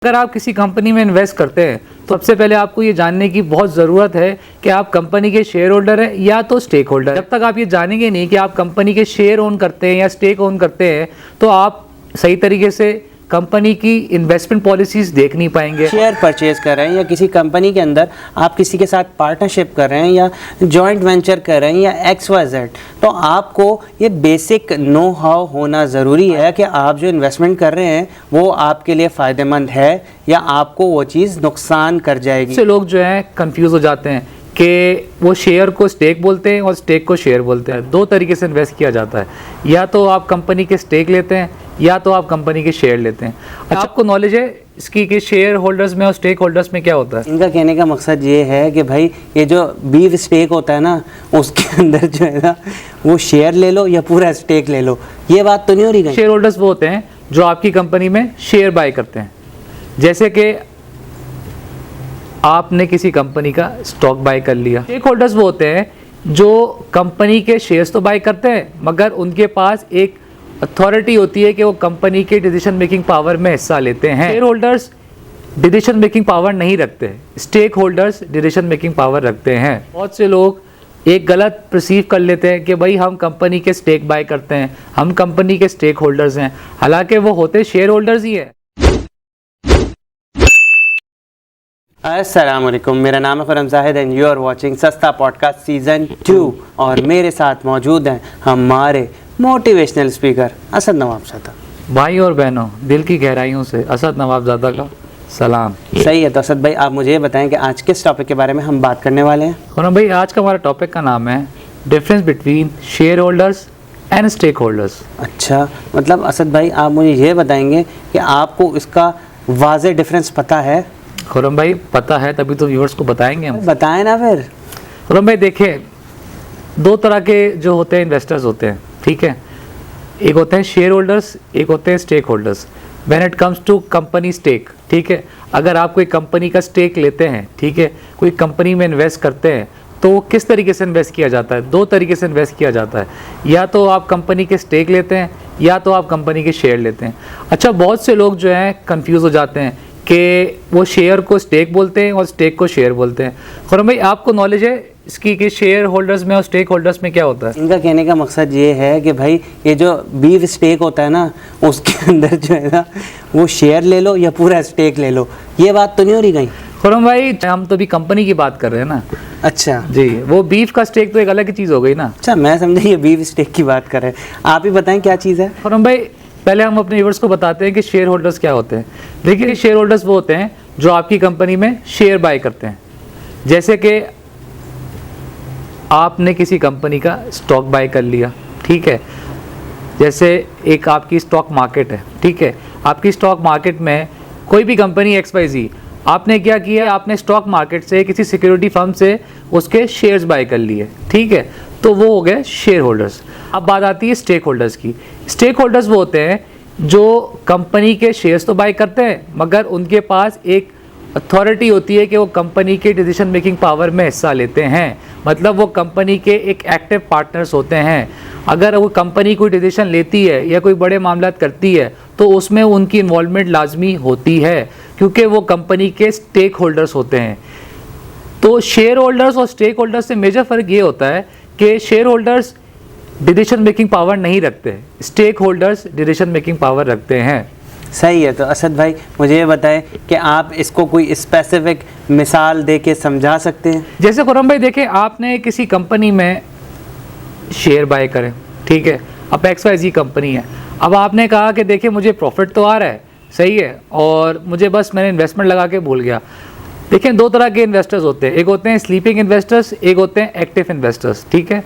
अगर आप किसी कंपनी में इन्वेस्ट करते हैं तो सबसे पहले आपको ये जानने की बहुत ज़रूरत है कि आप कंपनी के शेयर होल्डर हैं या तो स्टेक होल्डर। जब तक आप ये जानेंगे नहीं कि आप कंपनी के शेयर ओन करते हैं या स्टेक ओन करते हैं तो आप सही तरीके से कंपनी की इन्वेस्टमेंट पॉलिसीज देख नहीं पाएंगे। शेयर परचेज कर रहे हैं या किसी कंपनी के अंदर आप किसी के साथ पार्टनरशिप कर रहे हैं या जॉइंट वेंचर कर रहे हैं या XYZ, तो आपको ये बेसिक नो हाउ होना ज़रूरी है कि आप जो इन्वेस्टमेंट कर रहे हैं वो आपके लिए फ़ायदेमंद है या आपको वो चीज़ नुकसान कर जाएगी। से लोग जो है कंफ्यूज हो जाते हैं कि वो शेयर को स्टेक बोलते हैं और स्टेक को शेयर बोलते हैं। दो तरीके से इन्वेस्ट किया जाता है, या तो आप कंपनी के स्टेक लेते हैं या तो आप कंपनी के शेयर लेते हैं। अच्छा, आपको नॉलेज है इसकी कि शेयर होल्डर्स में और स्टेक होल्डर्स में क्या होता है? इनका कहने का मकसद ये है कि भाई ये जो बीफ स्टेक होता है ना, उसके अंदर जो है ना वो शेयर ले लो या पूरा स्टेक ले लो, ये बात तो नहीं हो रही कहीं। शेयर होल्डर्स वो होते हैं जो आपकी कंपनी में शेयर बाय करते हैं। जैसे कि आपने किसी कंपनी का स्टॉक बाय कर लिया। स्टेक होल्डर्स वो होते हैं जो कंपनी के शेयर्स तो बाय करते हैं मगर उनके पास एक अथॉरिटी होती है कि वो कंपनी के डिसीजन मेकिंग पावर में हिस्सा लेते हैं। Shareholders decision making power नहीं रखते, stakeholders decision making power रखते हैं। बहुत से लोग एक गलत परसीव कर लेते हैं कि भाई हम कंपनी के स्टेक बाय करते हैं, हम कंपनी के स्टेक होल्डर्स हैं, हालांकि वो होते शेयर होल्डर्स ही है। अस्सलाम वालेकुम, मेरा नाम है Khurram Zahid and you are watching सस्ता पॉडकास्ट सीज़न 2 और मेरे साथ मौजूद हैं हमारे मोटिवेशनल स्पीकर असद नवाबजादा। भाई और बहनों, दिल की गहराइयों से असद नवाबजादा का सलाम। सही है, तो असद भाई आप मुझे ये बताएं कि आज किस टॉपिक के बारे में हम बात करने वाले हैं? खुरम भाई, आज का हमारा टॉपिक का नाम है difference between shareholders and stakeholders. अच्छा, मतलब असद भाई आप मुझे ये बताएंगे कि आपको इसका वाज़ेह डिफरेंस पता है? खुरम भाई पता है, तभी तो व्यूअर्स को बताएंगे हम। बताएं ना फिर। खुरम भाई देखिए, दो तरह के जो होते हैं इन्वेस्टर्स होते हैं, ठीक है। एक होते हैं शेयर होल्डर्स, एक होते हैं stakeholders. When it comes to company stake, ठीक है, अगर आप कोई कंपनी का स्टेक लेते हैं, ठीक है, कोई कंपनी में इन्वेस्ट करते हैं तो किस तरीके से इन्वेस्ट किया जाता है? दो तरीके से इन्वेस्ट किया जाता है, या तो आप कंपनी के स्टेक लेते हैं या तो आप कंपनी के शेयर लेते हैं। अच्छा, बहुत से लोग जो हैं कंफ्यूज हो जाते हैं कि वो शेयर को स्टेक बोलते हैं और स्टेक को शेयर बोलते हैं। खुरम भाई, आपको नॉलेज है इसकी कि शेयर होल्डर्स में और स्टेक होल्डर्स में क्या होता है? इनका कहने का मकसद ये है कि भाई ये जो बीफ स्टेक होता है ना, उसके अंदर जो है ना वो शेयर ले लो या पूरा स्टेक ले लो, ये बात तो नहीं हो रही कहीं? खुरम भाई, हम तो अभी कंपनी की बात कर रहे हैं ना। अच्छा जी, वो बीफ का स्टेक तो एक अलग ही चीज़ हो गई ना। अच्छा, मैं समझा ये बीफ स्टेक की बात कर रहे हैं। आप ही बताएं क्या चीज़ है? खुरम भाई, पहले हम अपने व्यूअर्स को बताते हैं कि शेयर होल्डर्स क्या होते हैं। देखिए, शेयर होल्डर्स वो होते हैं जो आपकी कंपनी में शेयर बाय करते हैं। जैसे कि आपने किसी कंपनी का स्टॉक बाय कर लिया, ठीक है। जैसे एक आपकी स्टॉक मार्केट है, ठीक है, आपकी स्टॉक मार्केट में कोई भी कंपनी XYZ, आपने क्या किया, आपने स्टॉक मार्केट से किसी सिक्योरिटी फर्म से उसके शेयर्स बाय कर लिए, ठीक है, तो वो हो गए शेयर होल्डर्स। अब बात आती है स्टेक होल्डर्स की। स्टेक होल्डर्स वो होते हैं जो कंपनी के शेयर्स तो बाय करते हैं मगर उनके पास एक अथॉरिटी होती है कि वो कंपनी के डिसीजन मेकिंग पावर में हिस्सा लेते हैं। मतलब वो कंपनी के एक एक्टिव पार्टनर्स होते हैं। अगर वो कंपनी कोई डिसीजन लेती है या कोई बड़े मामलात करती है तो उसमें उनकी इन्वॉल्वमेंट लाजमी होती है क्योंकि वो कंपनी के स्टेक होल्डर्स होते हैं। तो शेयर होल्डर्स और स्टेक होल्डर्स से मेजर फ़र्क ये होता है कि shareholders decision making power नहीं रखते, stakeholders decision making power रखते हैं। सही है, तो असद भाई मुझे ये बताएं कि आप इसको कोई स्पेसिफिक मिसाल दे के समझा सकते हैं? जैसे खुरम भाई देखें, आपने किसी कंपनी में शेयर बाय करें, ठीक है, अब XYZ कंपनी है। अब आपने कहा कि देखिए मुझे प्रॉफिट तो आ रहा है, सही है, और मुझे बस मैंने इन्वेस्टमेंट लगा के भूल गया। देखिए, दो तरह के इन्वेस्टर्स होते हैं, एक होते हैं स्लीपिंग इन्वेस्टर्स, एक होते हैं एक्टिव इन्वेस्टर्स, ठीक है।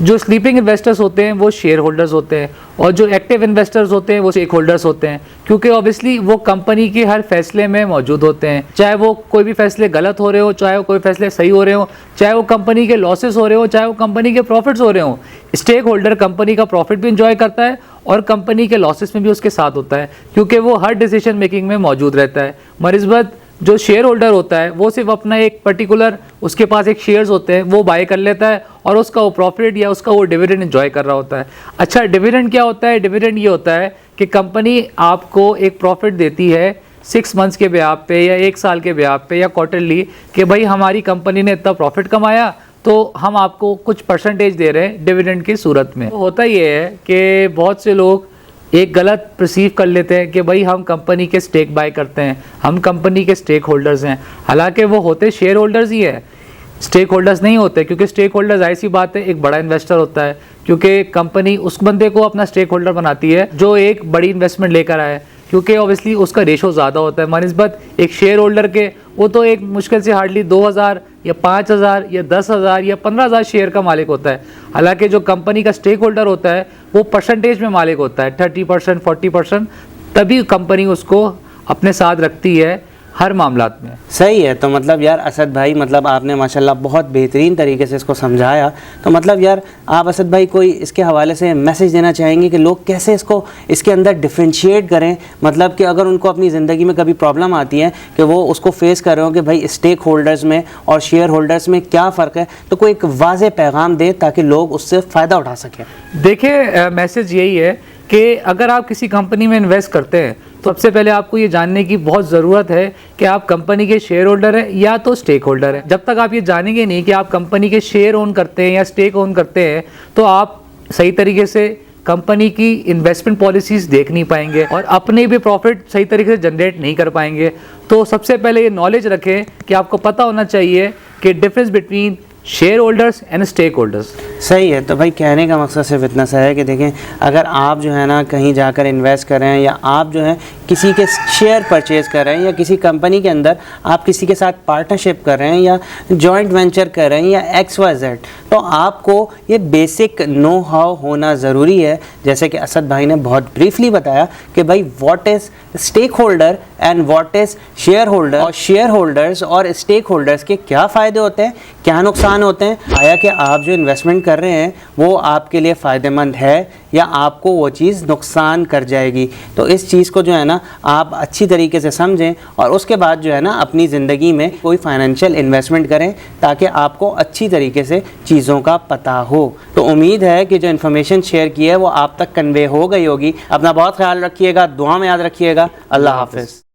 जो स्लीपिंग इन्वेस्टर्स होते हैं वो शेयर होल्डर्स होते हैं और जो एक्टिव इन्वेस्टर्स होते हैं वो स्टेक होल्डर्स होते हैं, क्योंकि ऑब्वियसली वो कंपनी के हर फैसले में मौजूद होते हैं। चाहे वो कोई भी फैसले गलत हो रहे हो, चाहे वो कोई फैसले सही हो रहे हो, चाहे वो कंपनी के लॉसेस हो रहे हो, चाहे वो कंपनी के प्रॉफिट्स हो रहे हो, स्टेक होल्डर कंपनी का प्रॉफिट भी इंजॉय करता है और कंपनी के लॉसेस में भी उसके साथ होता है क्योंकि वो हर डिसीजन मेकिंग में मौजूद रहता है। मरिज़बत जो शेयर होल्डर होता है वो सिर्फ अपना एक पर्टिकुलर, उसके पास एक शेयर्स होते हैं, वो बाय कर लेता है और उसका वो प्रॉफिट या उसका वो डिविडेंड एंजॉय कर रहा होता है। अच्छा, डिविडेंड क्या होता है? डिविडेंड ये होता है कि कंपनी आपको एक प्रॉफिट देती है 6 मंथ्स के ब्याज पे या 1 साल के ब्याज पे या क्वार्टरली कि भाई हमारी कंपनी ने इतना प्रॉफिट कमाया तो हम आपको कुछ परसेंटेज दे रहे हैं डिविडेंड की सूरत में। होता ये है कि बहुत से लोग एक गलत परसीव कर लेते हैं कि भाई हम कंपनी के स्टेक बाय करते हैं, हम कंपनी के स्टेक होल्डर्स हैं, हालांकि वो होते शेयर होल्डर्स ही है, स्टेक होल्डर्स नहीं होते। क्योंकि स्टेक होल्डर्स ऐसी बात है, एक बड़ा इन्वेस्टर होता है, क्योंकि कंपनी उस बंदे को अपना स्टेक होल्डर बनाती है जो एक बड़ी इन्वेस्टमेंट लेकर आए, क्योंकि ऑब्वियसली उसका रेशो ज़्यादा होता है मनस्बत एक शेयर होल्डर के। वो तो एक मुश्किल से हार्डली 2000 या 5000 या 10,000 या 15,000 शेयर का मालिक होता है, हालांकि जो कंपनी का स्टेक होल्डर होता है वो परसेंटेज में मालिक होता है, 30% 40%, तभी कंपनी उसको अपने साथ रखती है हर मामलात में। सही है। तो मतलब यार असद भाई, मतलब आपने माशाल्लाह बहुत बेहतरीन तरीके से इसको समझाया। तो मतलब यार आप असद भाई कोई इसके हवाले से मैसेज देना चाहेंगे कि लोग कैसे इसको इसके अंदर डिफ्रेंशिएट करें, मतलब कि अगर उनको अपनी ज़िंदगी में कभी प्रॉब्लम आती है कि वो उसको फेस कर रहे हो कि भाई स्टेक होल्डर्स में और शेयर होल्डर्स में क्या फ़र्क है, तो कोई एक वाज़ेह पैगाम दे ताकि लोग उससे फ़ायदा उठा सकें। देखिए मैसेज यही है कि अगर आप किसी कंपनी में इन्वेस्ट करते हैं तो सबसे पहले आपको ये जानने की बहुत ज़रूरत है कि आप कंपनी के शेयर होल्डर हैं या तो स्टेक होल्डर हैं। जब तक आप ये जानेंगे नहीं कि आप कंपनी के शेयर ओन करते हैं या स्टेक ओन करते हैं तो आप सही तरीके से कंपनी की इन्वेस्टमेंट पॉलिसीज़ देख नहीं पाएंगे और अपने भी प्रॉफिट सही तरीके से जनरेट नहीं कर पाएंगे। तो सबसे पहले ये नॉलेज रखें कि आपको पता होना चाहिए कि difference between shareholders and stakeholders. सही है। तो भाई कहने का मकसद सिर्फ इतना सा है कि देखें, अगर आप जो है ना कहीं जाकर इन्वेस्ट कर रहे हैं या आप जो है किसी के शेयर परचेज कर रहे हैं या किसी कंपनी के अंदर आप किसी के साथ पार्टनरशिप कर रहे हैं या जॉइंट वेंचर कर रहे हैं या XYZ, तो आपको ये बेसिक नो हाउ होना ज़रूरी है। जैसे कि असद भाई ने बहुत ब्रीफली बताया कि भाई what is stakeholder and what is shareholder, और शेयर होल्डर्स और स्टेक होल्डर्स के क्या फ़ायदे होते हैं, क्या नुकसान होते हैं, आया कि आप जो इन्वेस्टमेंट कर रहे हैं वो आपके लिए फ़ायदेमंद है या आपको वो चीज़ नुकसान कर जाएगी। तो इस चीज़ को जो है ना आप अच्छी तरीके से समझें और उसके बाद जो है ना अपनी ज़िंदगी में कोई फाइनेंशियल इन्वेस्टमेंट करें ताकि आपको अच्छी तरीके से चीज़ों का पता हो। तो उम्मीद है कि जो इन्फॉर्मेशन शेयर की है वो आप तक कन्वे हो गई होगी। अपना बहुत ख्याल रखिएगा, दुआ में याद रखिएगा। अल्लाह हाफ़िज़।